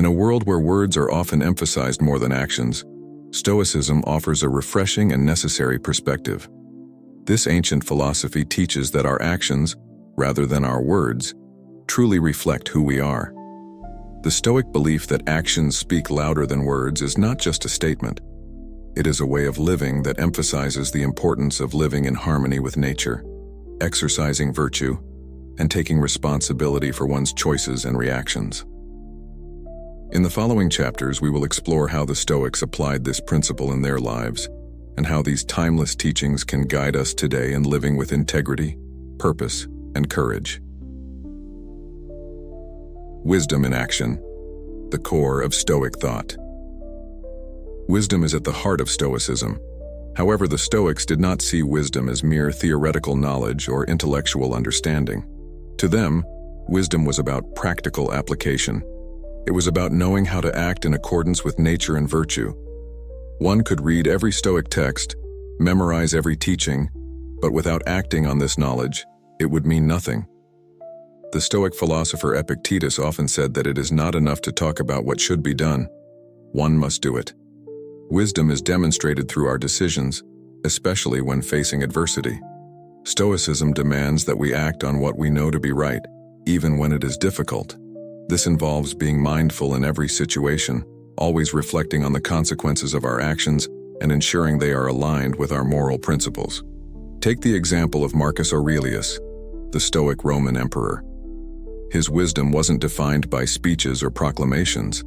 a world where words are often emphasized more than actions, Stoicism offers a refreshing and necessary perspective. This ancient philosophy teaches that our actions, rather than our words, truly reflect who we are. The Stoic belief that actions speak louder than words is not just a statement. It is a way of living that emphasizes the importance of living in harmony with nature, exercising virtue, and taking responsibility for one's choices and reactions. In the following chapters, we will explore how the Stoics applied this principle in their lives, and how these timeless teachings can guide us today in living with integrity, purpose, and courage. Wisdom in action, the core of Stoic thought. Wisdom is at the heart of Stoicism. However, the Stoics did not see wisdom as mere theoretical knowledge or intellectual understanding. To them, wisdom was about practical application. It was about knowing how to act in accordance with nature and virtue. One could read every Stoic text, memorize every teaching, but without acting on this knowledge, it would mean nothing. The Stoic philosopher Epictetus often said that it is not enough to talk about what should be done. One must do it. Wisdom is demonstrated through our decisions, especially when facing adversity. Stoicism demands that we act on what we know to be right, even when it is difficult. This involves being mindful in every situation, always reflecting on the consequences of our actions and ensuring they are aligned with our moral principles. Take the example of Marcus Aurelius, the Stoic Roman emperor. His wisdom wasn't defined by speeches or proclamations.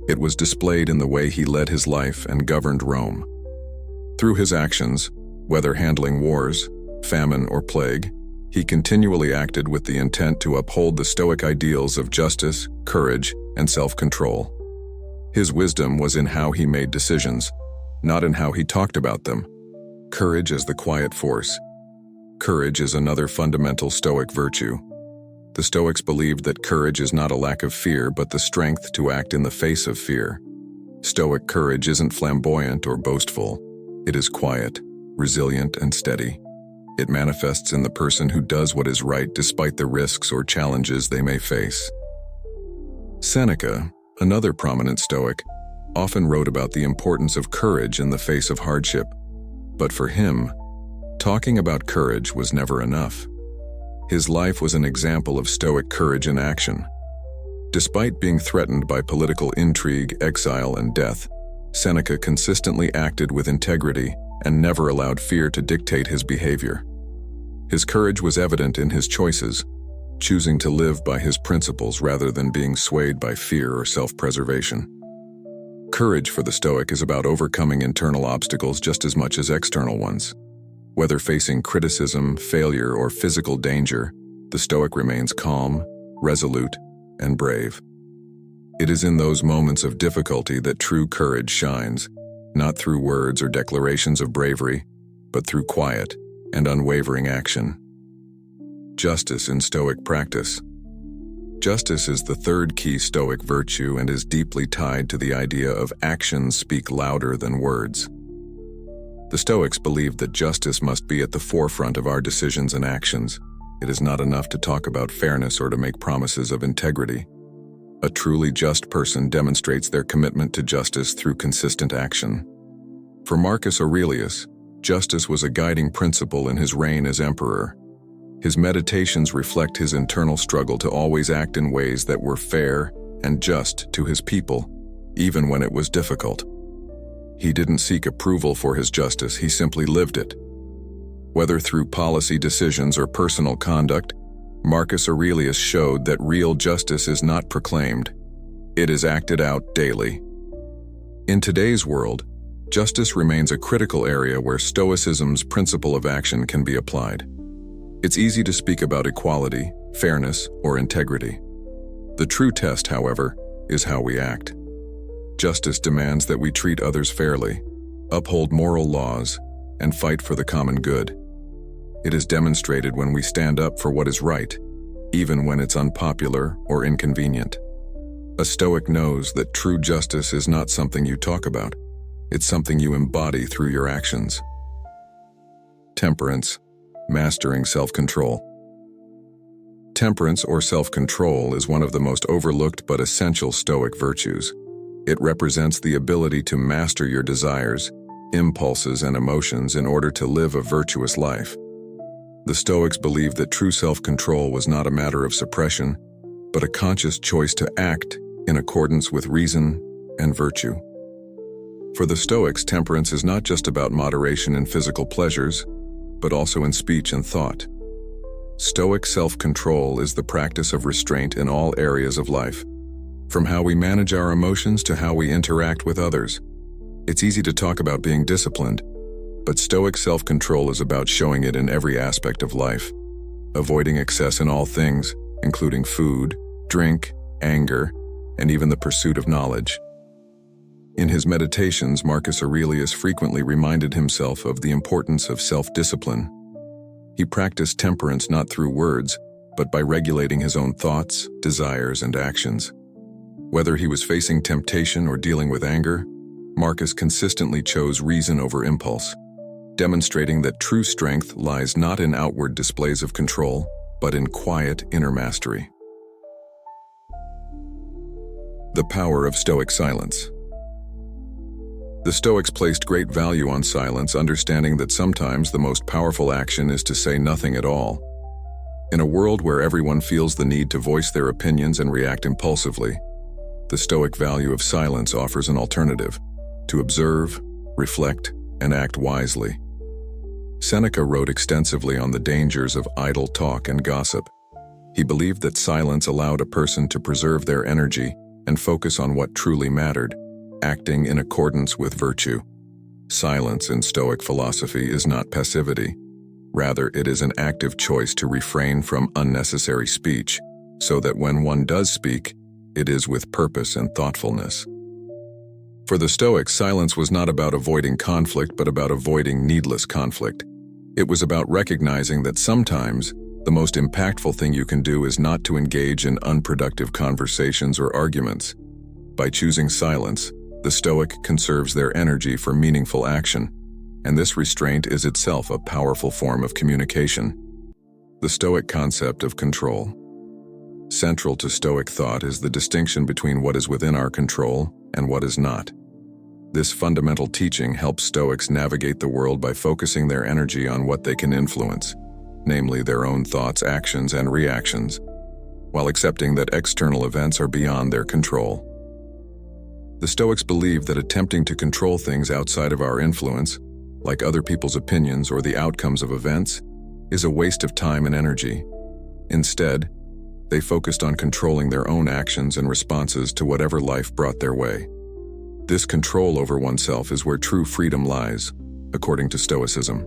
It was displayed in the way he led his life and governed Rome. Through his actions, whether handling wars, famine, or plague, he continually acted with the intent to uphold the Stoic ideals of justice, courage, and self-control. His wisdom was in how he made decisions, not in how he talked about them. Courage as the quiet force. Courage is another fundamental Stoic virtue. The Stoics believed that courage is not a lack of fear, but the strength to act in the face of fear. Stoic courage isn't flamboyant or boastful. It is quiet, resilient, and steady. It manifests in the person who does what is right despite the risks or challenges they may face. Seneca, another prominent Stoic, often wrote about the importance of courage in the face of hardship. But for him, talking about courage was never enough. His life was an example of Stoic courage in action. Despite being threatened by political intrigue, exile, and death, Seneca consistently acted with integrity and never allowed fear to dictate his behavior. His courage was evident in his choices, choosing to live by his principles rather than being swayed by fear or self-preservation. Courage for the Stoic is about overcoming internal obstacles just as much as external ones. Whether facing criticism, failure, or physical danger, the Stoic remains calm, resolute, and brave. It is in those moments of difficulty that true courage shines, not through words or declarations of bravery, but through quiet and unwavering action. Justice in Stoic practice. Justice is the third key Stoic virtue and is deeply tied to the idea of actions speak louder than words. The Stoics believed that justice must be at the forefront of our decisions and actions. It is not enough to talk about fairness or to make promises of integrity. A truly just person demonstrates their commitment to justice through consistent action. For Marcus Aurelius, justice was a guiding principle in his reign as emperor. His meditations reflect his internal struggle to always act in ways that were fair and just to his people, even when it was difficult. He didn't seek approval for his justice, he simply lived it. Whether through policy decisions or personal conduct, Marcus Aurelius showed that real justice is not proclaimed. It is acted out daily. In today's world, justice remains a critical area where Stoicism's principle of action can be applied. It's easy to speak about equality, fairness, or integrity. The true test, however, is how we act. Justice demands that we treat others fairly, uphold moral laws, and fight for the common good. It is demonstrated when we stand up for what is right, even when it's unpopular or inconvenient. A Stoic knows that true justice is not something you talk about. It's something you embody through your actions. Temperance, mastering self-control. Temperance or self-control is one of the most overlooked but essential Stoic virtues. It represents the ability to master your desires, impulses, and emotions in order to live a virtuous life. The Stoics believed that true self-control was not a matter of suppression, but a conscious choice to act in accordance with reason and virtue. For the Stoics, temperance is not just about moderation in physical pleasures, but also in speech and thought. Stoic self-control is the practice of restraint in all areas of life, from how we manage our emotions to how we interact with others. It's easy to talk about being disciplined, but Stoic self-control is about showing it in every aspect of life, avoiding excess in all things, including food, drink, anger, and even the pursuit of knowledge. In his meditations, Marcus Aurelius frequently reminded himself of the importance of self-discipline. He practiced temperance not through words, but by regulating his own thoughts, desires, and actions. Whether he was facing temptation or dealing with anger, Marcus consistently chose reason over impulse, demonstrating that true strength lies not in outward displays of control, but in quiet inner mastery. The power of Stoic silence. The Stoics placed great value on silence, understanding that sometimes the most powerful action is to say nothing at all. In a world where everyone feels the need to voice their opinions and react impulsively, the Stoic value of silence offers an alternative: to observe, reflect, and act wisely. Seneca wrote extensively on the dangers of idle talk and gossip. He believed that silence allowed a person to preserve their energy and focus on what truly mattered, acting in accordance with virtue. Silence in Stoic philosophy is not passivity. Rather, it is an active choice to refrain from unnecessary speech, so that when one does speak, it is with purpose and thoughtfulness. For the Stoics, silence was not about avoiding conflict, but about avoiding needless conflict. It was about recognizing that sometimes the most impactful thing you can do is not to engage in unproductive conversations or arguments. By choosing silence, the Stoic conserves their energy for meaningful action, and this restraint is itself a powerful form of communication. The Stoic concept of control. Central to Stoic thought is the distinction between what is within our control and what is not. This fundamental teaching helps Stoics navigate the world by focusing their energy on what they can influence, namely their own thoughts, actions, and reactions, while accepting that external events are beyond their control. The Stoics believe that attempting to control things outside of our influence, like other people's opinions or the outcomes of events, is a waste of time and energy. Instead, they focused on controlling their own actions and responses to whatever life brought their way. This control over oneself is where true freedom lies, according to Stoicism.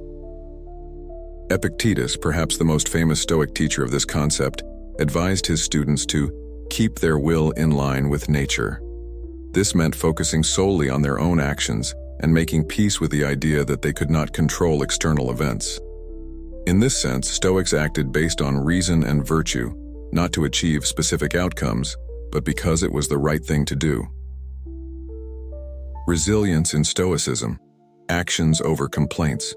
Epictetus, perhaps the most famous Stoic teacher of this concept, advised his students to keep their will in line with nature. This meant focusing solely on their own actions and making peace with the idea that they could not control external events. In this sense, Stoics acted based on reason and virtue, not to achieve specific outcomes, but because it was the right thing to do. Resilience in Stoicism. Actions over complaints.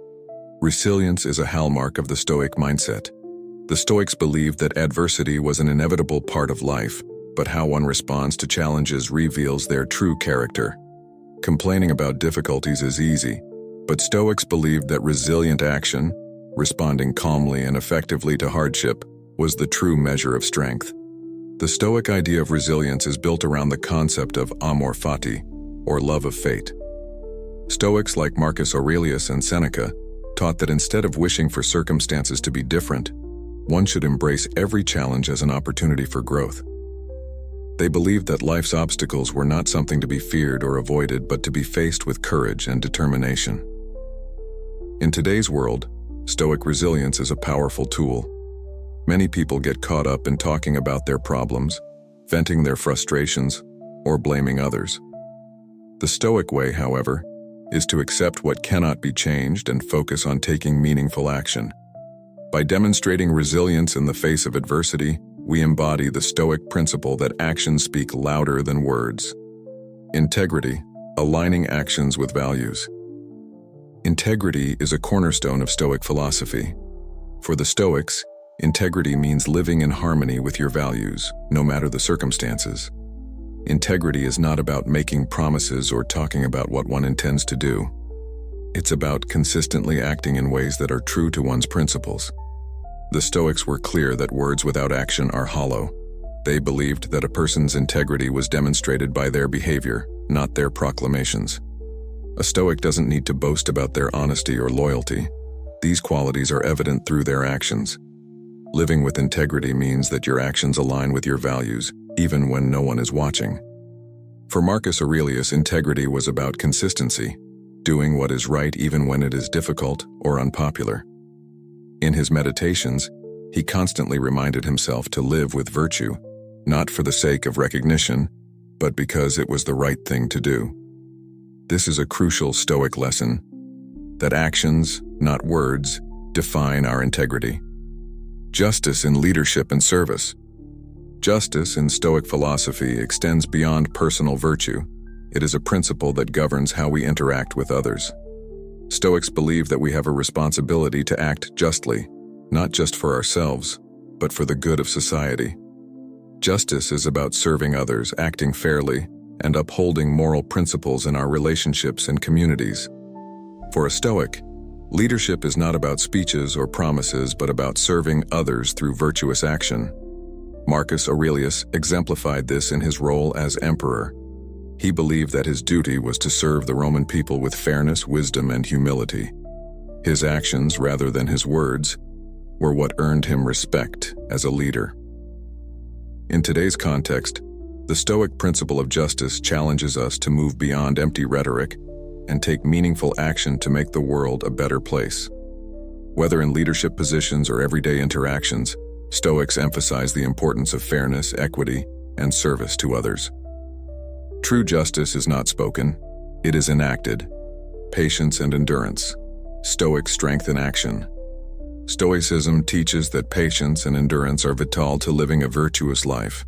Resilience is a hallmark of the Stoic mindset. The Stoics believed that adversity was an inevitable part of life, but how one responds to challenges reveals their true character. Complaining about difficulties is easy, but Stoics believed that resilient action, responding calmly and effectively to hardship, was the true measure of strength. The Stoic idea of resilience is built around the concept of amor fati, or love of fate. Stoics like Marcus Aurelius and Seneca taught that instead of wishing for circumstances to be different, one should embrace every challenge as an opportunity for growth. They believed that life's obstacles were not something to be feared or avoided, but to be faced with courage and determination. In today's world, Stoic resilience is a powerful tool. Many people get caught up in talking about their problems, venting their frustrations, or blaming others. The Stoic way, however, is to accept what cannot be changed and focus on taking meaningful action. By demonstrating resilience in the face of adversity, we embody the Stoic principle that actions speak louder than words. Integrity, aligning actions with values. Integrity is a cornerstone of Stoic philosophy. For the Stoics, Integrity means living in harmony with your values, no matter the circumstances. Integrity is not about making promises or talking about what one intends to do. It's about consistently acting in ways that are true to one's principles. The Stoics were clear that words without action are hollow. They believed that a person's integrity was demonstrated by their behavior, not their proclamations. A Stoic doesn't need to boast about their honesty or loyalty. These qualities are evident through their actions. Living with integrity means that your actions align with your values, even when no one is watching. For Marcus Aurelius, integrity was about consistency, doing what is right even when it is difficult or unpopular. In his meditations, he constantly reminded himself to live with virtue, not for the sake of recognition, but because it was the right thing to do. This is a crucial Stoic lesson, that actions, not words, define our integrity. Justice in leadership and service. Justice in Stoic philosophy extends beyond personal virtue. It is a principle that governs how we interact with others. Stoics believe that we have a responsibility to act justly, not just for ourselves, but for the good of society. Justice is about serving others, acting fairly, and upholding moral principles in our relationships and communities. For a Stoic, leadership is not about speeches or promises, but about serving others through virtuous action. Marcus Aurelius exemplified this in his role as emperor. He believed that his duty was to serve the Roman people with fairness, wisdom, and humility. His actions, rather than his words, were what earned him respect as a leader. In today's context, the Stoic principle of justice challenges us to move beyond empty rhetoric and take meaningful action to make the world a better place. Whether in leadership positions or everyday interactions, Stoics emphasize the importance of fairness, equity, and service to others. True justice is not spoken, it is enacted. Patience and endurance. Stoic strength in action. Stoicism teaches that patience and endurance are vital to living a virtuous life.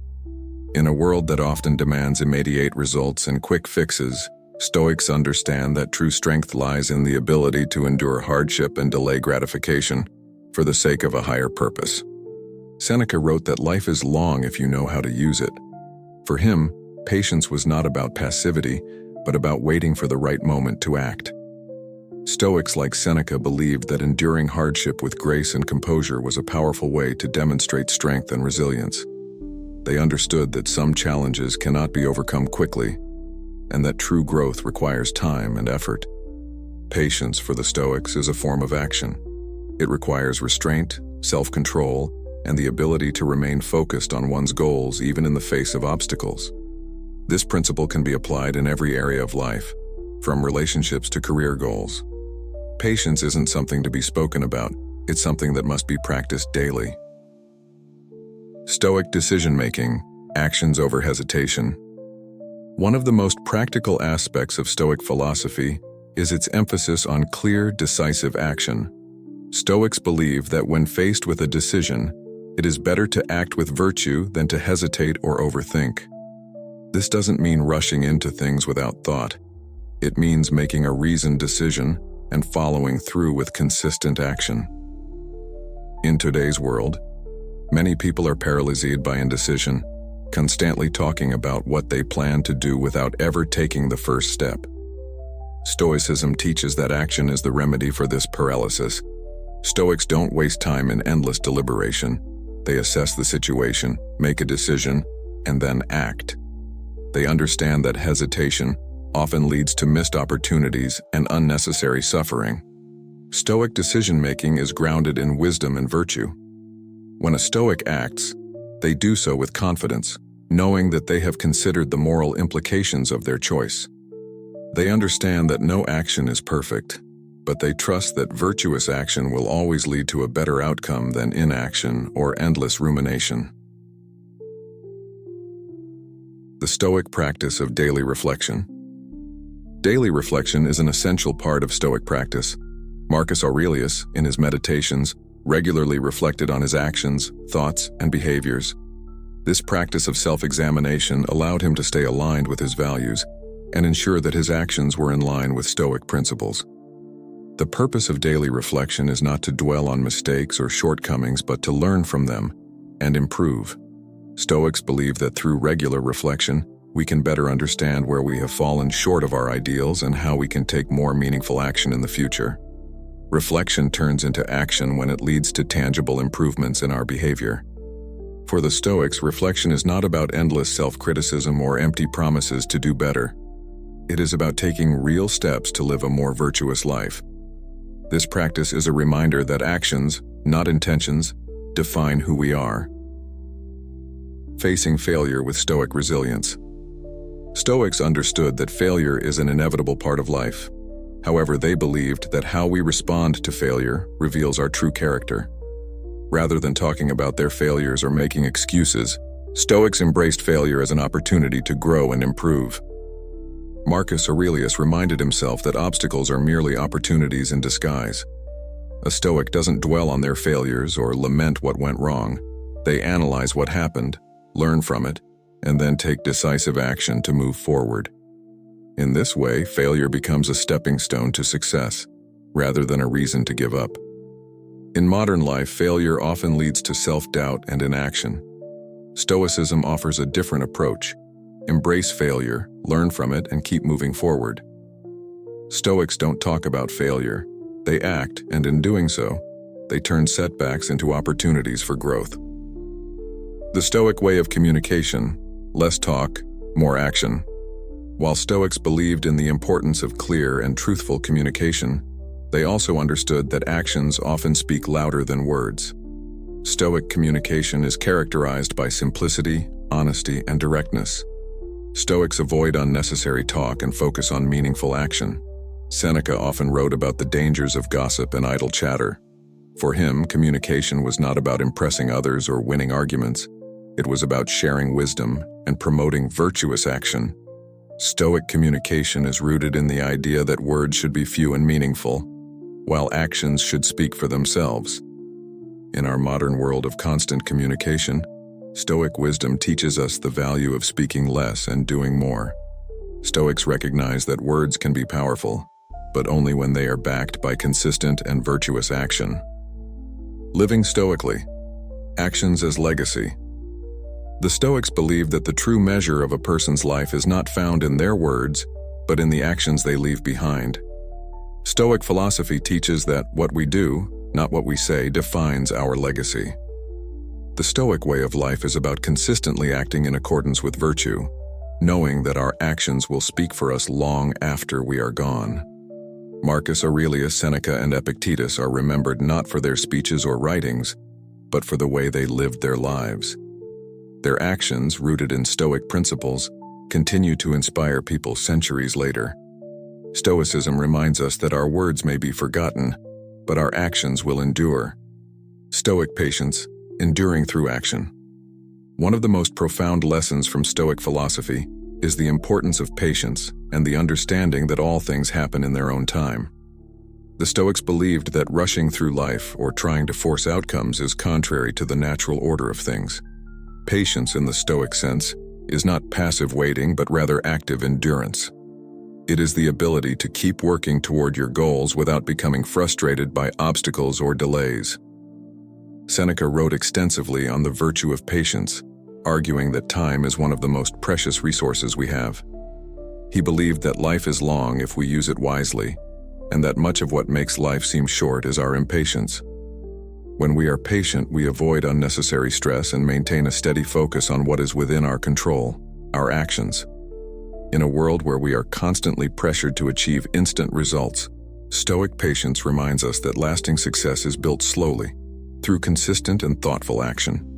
In a world that often demands immediate results and quick fixes, Stoics understand that true strength lies in the ability to endure hardship and delay gratification for the sake of a higher purpose. Seneca wrote that life is long if you know how to use it. For him, patience was not about passivity, but about waiting for the right moment to act. Stoics like Seneca believed that enduring hardship with grace and composure was a powerful way to demonstrate strength and resilience. They understood that some challenges cannot be overcome quickly, and that true growth requires time and effort. Patience for the Stoics is a form of action. It requires restraint, self-control, and the ability to remain focused on one's goals even in the face of obstacles. This principle can be applied in every area of life, from relationships to career goals. Patience isn't something to be spoken about, it's something that must be practiced daily. Stoic decision-making, actions over hesitation. One of the most practical aspects of Stoic philosophy is its emphasis on clear, decisive action. Stoics believe that when faced with a decision, it is better to act with virtue than to hesitate or overthink. This doesn't mean rushing into things without thought. It means making a reasoned decision and following through with consistent action. In today's world, many people are paralyzed by indecision, constantly talking about what they plan to do without ever taking the first step. Stoicism teaches that action is the remedy for this paralysis. Stoics don't waste time in endless deliberation. They assess the situation, make a decision, and then act. They understand that hesitation often leads to missed opportunities and unnecessary suffering. Stoic decision-making is grounded in wisdom and virtue. When a Stoic acts, they do so with confidence, knowing that they have considered the moral implications of their choice. They understand that no action is perfect, but they trust that virtuous action will always lead to a better outcome than inaction or endless rumination. The Stoic practice of daily reflection. Daily reflection is an essential part of Stoic practice. Marcus Aurelius, in his Meditations, regularly reflected on his actions, thoughts, and behaviors. This practice of self-examination allowed him to stay aligned with his values and ensure that his actions were in line with Stoic principles. The purpose of daily reflection is not to dwell on mistakes or shortcomings, but to learn from them and improve. Stoics believe that through regular reflection, we can better understand where we have fallen short of our ideals and how we can take more meaningful action in the future. Reflection turns into action when it leads to tangible improvements in our behavior. For the Stoics, reflection is not about endless self-criticism or empty promises to do better. It is about taking real steps to live a more virtuous life. This practice is a reminder that actions, not intentions, define who we are. Facing failure with Stoic resilience. Stoics understood that failure is an inevitable part of life. However, they believed that how we respond to failure reveals our true character. Rather than talking about their failures or making excuses, Stoics embraced failure as an opportunity to grow and improve. Marcus Aurelius reminded himself that obstacles are merely opportunities in disguise. A Stoic doesn't dwell on their failures or lament what went wrong. They analyze what happened, learn from it, and then take decisive action to move forward. In this way, failure becomes a stepping stone to success, rather than a reason to give up. In modern life, failure often leads to self-doubt and inaction. Stoicism offers a different approach. Embrace failure, learn from it, and keep moving forward. Stoics don't talk about failure. They act, and in doing so, they turn setbacks into opportunities for growth. The Stoic way of communication: less talk, more action. While Stoics believed in the importance of clear and truthful communication, they also understood that actions often speak louder than words. Stoic communication is characterized by simplicity, honesty, and directness. Stoics avoid unnecessary talk and focus on meaningful action. Seneca often wrote about the dangers of gossip and idle chatter. For him, communication was not about impressing others or winning arguments. It was about sharing wisdom and promoting virtuous action. Stoic communication is rooted in the idea that words should be few and meaningful, while actions should speak for themselves. In our modern world of constant communication, Stoic wisdom teaches us the value of speaking less and doing more. Stoics recognize that words can be powerful, but only when they are backed by consistent and virtuous action. Living stoically. Actions as legacy. The Stoics believe that the true measure of a person's life is not found in their words, but in the actions they leave behind. Stoic philosophy teaches that what we do, not what we say, defines our legacy. The Stoic way of life is about consistently acting in accordance with virtue, knowing that our actions will speak for us long after we are gone. Marcus Aurelius, Seneca, and Epictetus are remembered not for their speeches or writings, but for the way they lived their lives. Their actions, rooted in Stoic principles, continue to inspire people centuries later. Stoicism reminds us that our words may be forgotten, but our actions will endure. Stoic patience, enduring through action. One of the most profound lessons from Stoic philosophy is the importance of patience and the understanding that all things happen in their own time. The Stoics believed that rushing through life or trying to force outcomes is contrary to the natural order of things. Patience, in the Stoic sense, is not passive waiting but rather active endurance. It is the ability to keep working toward your goals without becoming frustrated by obstacles or delays. Seneca wrote extensively on the virtue of patience, arguing that time is one of the most precious resources we have. He believed that life is long if we use it wisely, and that much of what makes life seem short is our impatience. When we are patient, we avoid unnecessary stress and maintain a steady focus on what is within our control, our actions. In a world where we are constantly pressured to achieve instant results, Stoic patience reminds us that lasting success is built slowly, through consistent and thoughtful action.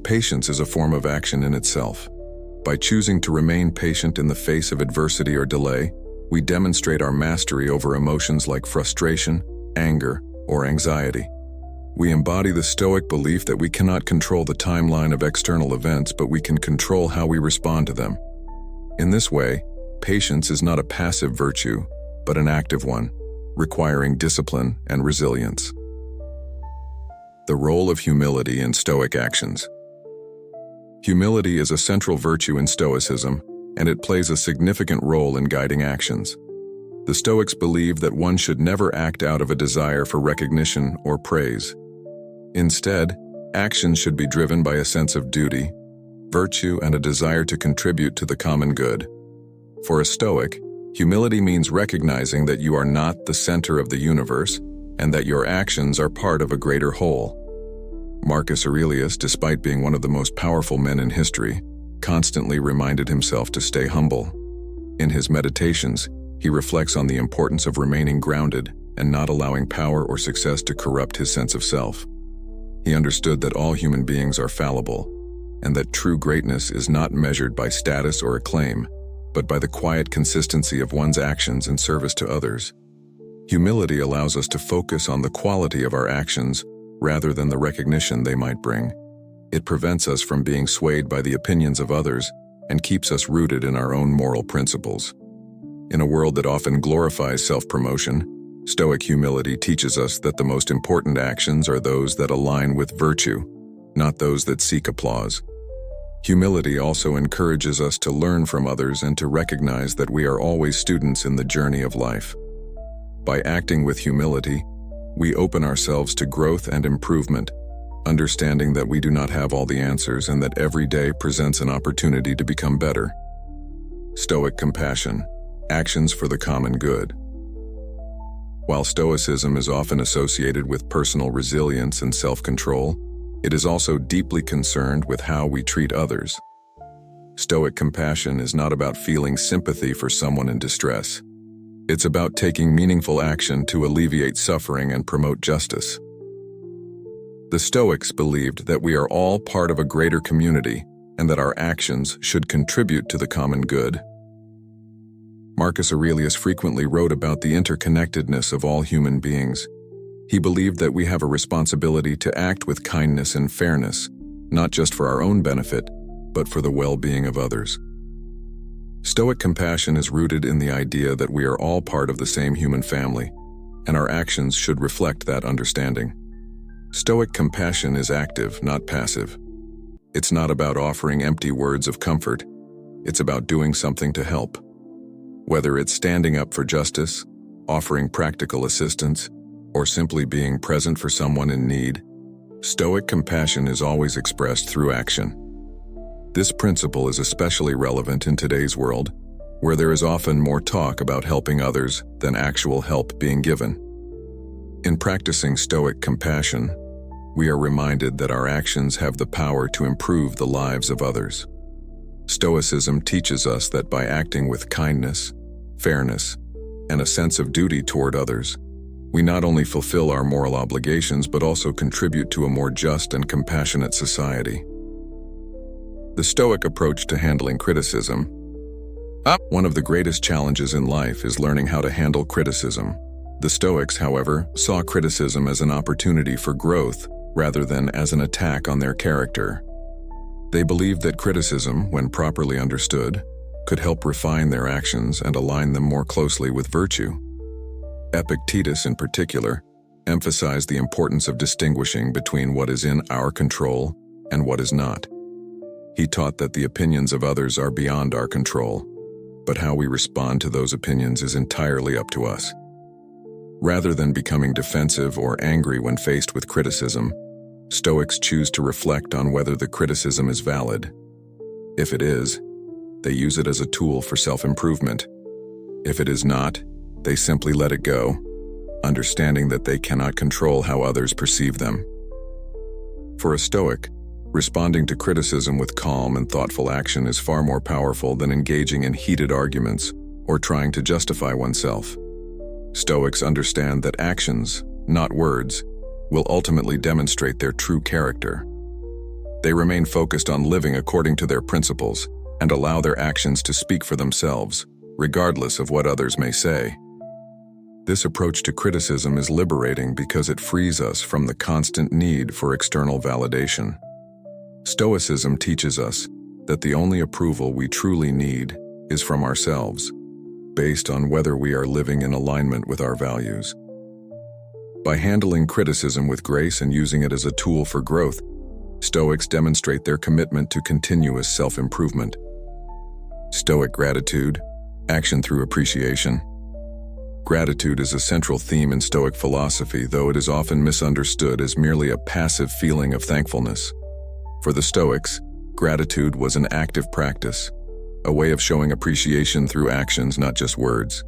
Patience is a form of action in itself. By choosing to remain patient in the face of adversity or delay, we demonstrate our mastery over emotions like frustration, anger, or anxiety. We embody the Stoic belief that we cannot control the timeline of external events, but we can control how we respond to them. In this way, patience is not a passive virtue, but an active one, requiring discipline and resilience. The role of humility in Stoic actions. Humility is a central virtue in Stoicism, and it plays a significant role in guiding actions. The Stoics believed that one should never act out of a desire for recognition or praise. Instead, actions should be driven by a sense of duty, virtue, and a desire to contribute to the common good. For a Stoic, humility means recognizing that you are not the center of the universe and that your actions are part of a greater whole. Marcus Aurelius, despite being one of the most powerful men in history, constantly reminded himself to stay humble. In his meditations, he reflects on the importance of remaining grounded and not allowing power or success to corrupt his sense of self. He understood that all human beings are fallible, and that true greatness is not measured by status or acclaim, but by the quiet consistency of one's actions in service to others. Humility allows us to focus on the quality of our actions rather than the recognition they might bring. It prevents us from being swayed by the opinions of others and keeps us rooted in our own moral principles. In a world that often glorifies self-promotion, Stoic humility teaches us that the most important actions are those that align with virtue, not those that seek applause. Humility also encourages us to learn from others and to recognize that we are always students in the journey of life. By acting with humility, we open ourselves to growth and improvement, understanding that we do not have all the answers and that every day presents an opportunity to become better. Stoic compassion, actions for the common good. While Stoicism is often associated with personal resilience and self-control, it is also deeply concerned with how we treat others. Stoic compassion is not about feeling sympathy for someone in distress. It's about taking meaningful action to alleviate suffering and promote justice. The Stoics believed that we are all part of a greater community and that our actions should contribute to the common good. Marcus Aurelius frequently wrote about the interconnectedness of all human beings. He believed that we have a responsibility to act with kindness and fairness, not just for our own benefit, but for the well-being of others. Stoic compassion is rooted in the idea that we are all part of the same human family, and our actions should reflect that understanding. Stoic compassion is active, not passive. It's not about offering empty words of comfort. It's about doing something to help. Whether it's standing up for justice, offering practical assistance, or simply being present for someone in need, Stoic compassion is always expressed through action. This principle is especially relevant in today's world, where there is often more talk about helping others than actual help being given. In practicing Stoic compassion, we are reminded that our actions have the power to improve the lives of others. Stoicism teaches us that by acting with kindness, fairness, and a sense of duty toward others, we not only fulfill our moral obligations but also contribute to a more just and compassionate society. The Stoic approach to handling criticism. One of the greatest challenges in life is learning how to handle criticism. The Stoics, however, saw criticism as an opportunity for growth rather than as an attack on their character. They believed that criticism, when properly understood, could help refine their actions and align them more closely with virtue. Epictetus, in particular, emphasized the importance of distinguishing between what is in our control and what is not. He taught that the opinions of others are beyond our control, but how we respond to those opinions is entirely up to us. Rather than becoming defensive or angry when faced with criticism, Stoics choose to reflect on whether the criticism is valid. If it is, they use it as a tool for self-improvement. If it is not, they simply let it go, understanding that they cannot control how others perceive them. For a Stoic, responding to criticism with calm and thoughtful action is far more powerful than engaging in heated arguments or trying to justify oneself. Stoics understand that actions, not words, will ultimately demonstrate their true character. They remain focused on living according to their principles and allow their actions to speak for themselves, regardless of what others may say. This approach to criticism is liberating because it frees us from the constant need for external validation. Stoicism teaches us that the only approval we truly need is from ourselves, based on whether we are living in alignment with our values. By handling criticism with grace and using it as a tool for growth, Stoics demonstrate their commitment to continuous self-improvement. Stoic gratitude, action through appreciation. Gratitude is a central theme in Stoic philosophy, though it is often misunderstood as merely a passive feeling of thankfulness. For the Stoics, gratitude was an active practice, a way of showing appreciation through actions, not just words.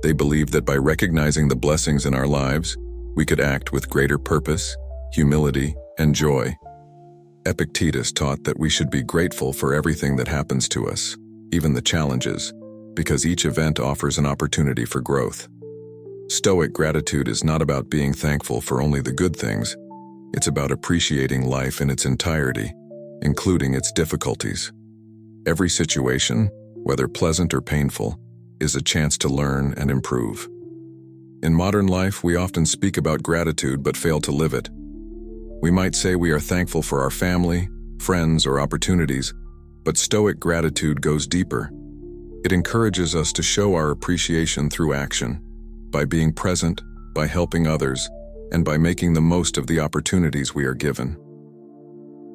They believed that by recognizing the blessings in our lives, we could act with greater purpose, humility, and joy. Epictetus taught that we should be grateful for everything that happens to us, even the challenges, because each event offers an opportunity for growth. Stoic gratitude is not about being thankful for only the good things. It's about appreciating life in its entirety, including its difficulties. Every situation, whether pleasant or painful, is a chance to learn and improve. In modern life, we often speak about gratitude but fail to live it. We might say we are thankful for our family, friends, or opportunities, but Stoic gratitude goes deeper. It encourages us to show our appreciation through action, by being present, by helping others, and by making the most of the opportunities we are given.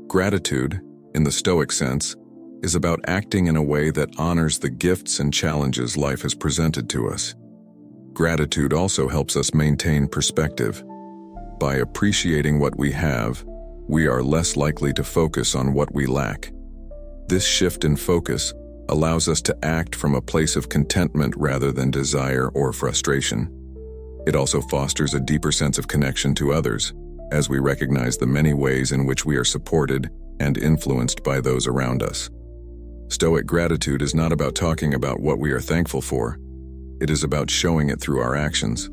Gratitude, in the Stoic sense, is about acting in a way that honors the gifts and challenges life has presented to us. Gratitude also helps us maintain perspective. By appreciating what we have, we are less likely to focus on what we lack. This shift in focus allows us to act from a place of contentment rather than desire or frustration. It also fosters a deeper sense of connection to others, as we recognize the many ways in which we are supported and influenced by those around us. Stoic gratitude is not about talking about what we are thankful for. It is about showing it through our actions.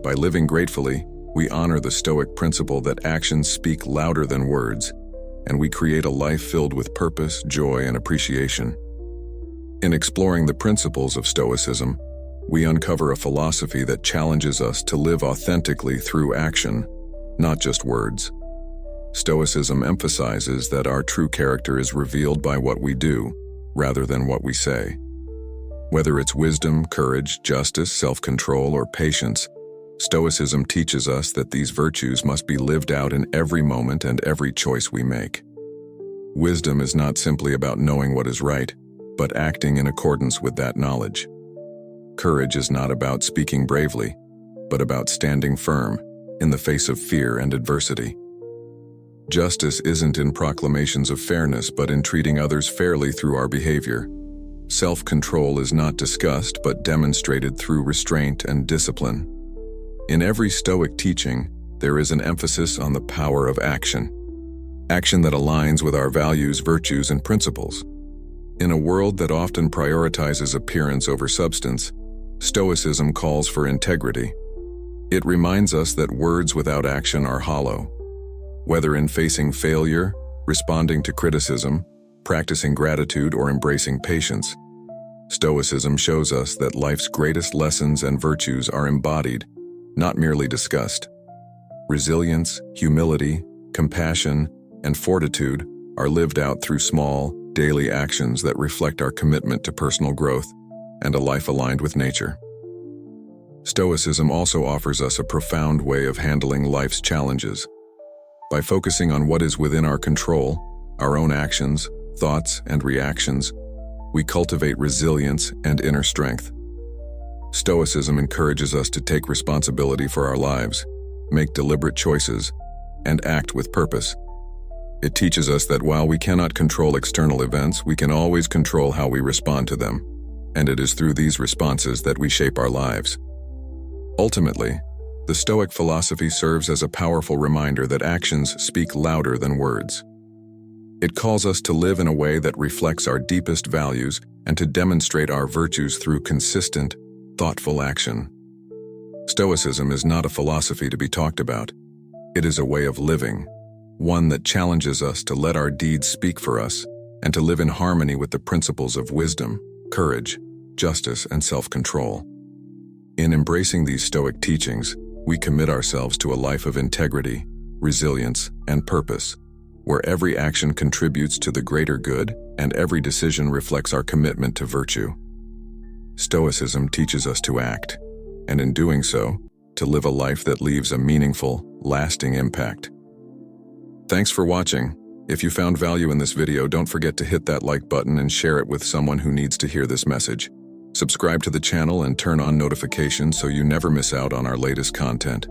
By living gratefully, we honor the Stoic principle that actions speak louder than words, and we create a life filled with purpose, joy, and appreciation. In exploring the principles of Stoicism, we uncover a philosophy that challenges us to live authentically through action, not just words. Stoicism emphasizes that our true character is revealed by what we do, rather than what we say. Whether it's wisdom, courage, justice, self-control, or patience, Stoicism teaches us that these virtues must be lived out in every moment and every choice we make. Wisdom is not simply about knowing what is right, but acting in accordance with that knowledge. Courage is not about speaking bravely, but about standing firm in the face of fear and adversity. Justice isn't in proclamations of fairness, but in treating others fairly through our behavior. Self-control is not discussed, but demonstrated through restraint and discipline. In every Stoic teaching, there is an emphasis on the power of action. Action that aligns with our values, virtues, and principles. In a world that often prioritizes appearance over substance, Stoicism calls for integrity. It reminds us that words without action are hollow. Whether in facing failure, responding to criticism, practicing gratitude, or embracing patience, Stoicism shows us that life's greatest lessons and virtues are embodied, not merely discussed. Resilience, humility, compassion, and fortitude are lived out through small, daily actions that reflect our commitment to personal growth and a life aligned with nature. Stoicism also offers us a profound way of handling life's challenges. By focusing on what is within our control, our own actions, thoughts, and reactions, we cultivate resilience and inner strength. Stoicism encourages us to take responsibility for our lives, make deliberate choices, and act with purpose. It teaches us that while we cannot control external events, we can always control how we respond to them, and it is through these responses that we shape our lives. Ultimately, the Stoic philosophy serves as a powerful reminder that actions speak louder than words. It calls us to live in a way that reflects our deepest values and to demonstrate our virtues through consistent, thoughtful action. Stoicism is not a philosophy to be talked about. It is a way of living, one that challenges us to let our deeds speak for us and to live in harmony with the principles of wisdom, courage, justice, and self-control. In embracing these Stoic teachings, we commit ourselves to a life of integrity, resilience, and purpose, where every action contributes to the greater good and every decision reflects our commitment to virtue. Stoicism teaches us to act, and in doing so, to live a life that leaves a meaningful, lasting impact. Thanks for watching. If you found value in this video, don't forget to hit that like button and share it with someone who needs to hear this message. Subscribe to the channel and turn on notifications so you never miss out on our latest content.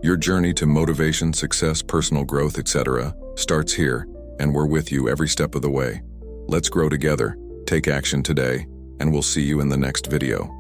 Your journey to motivation, success, personal growth, etc. starts here, and we're with you every step of the way. Let's grow together, take action today, and we'll see you in the next video.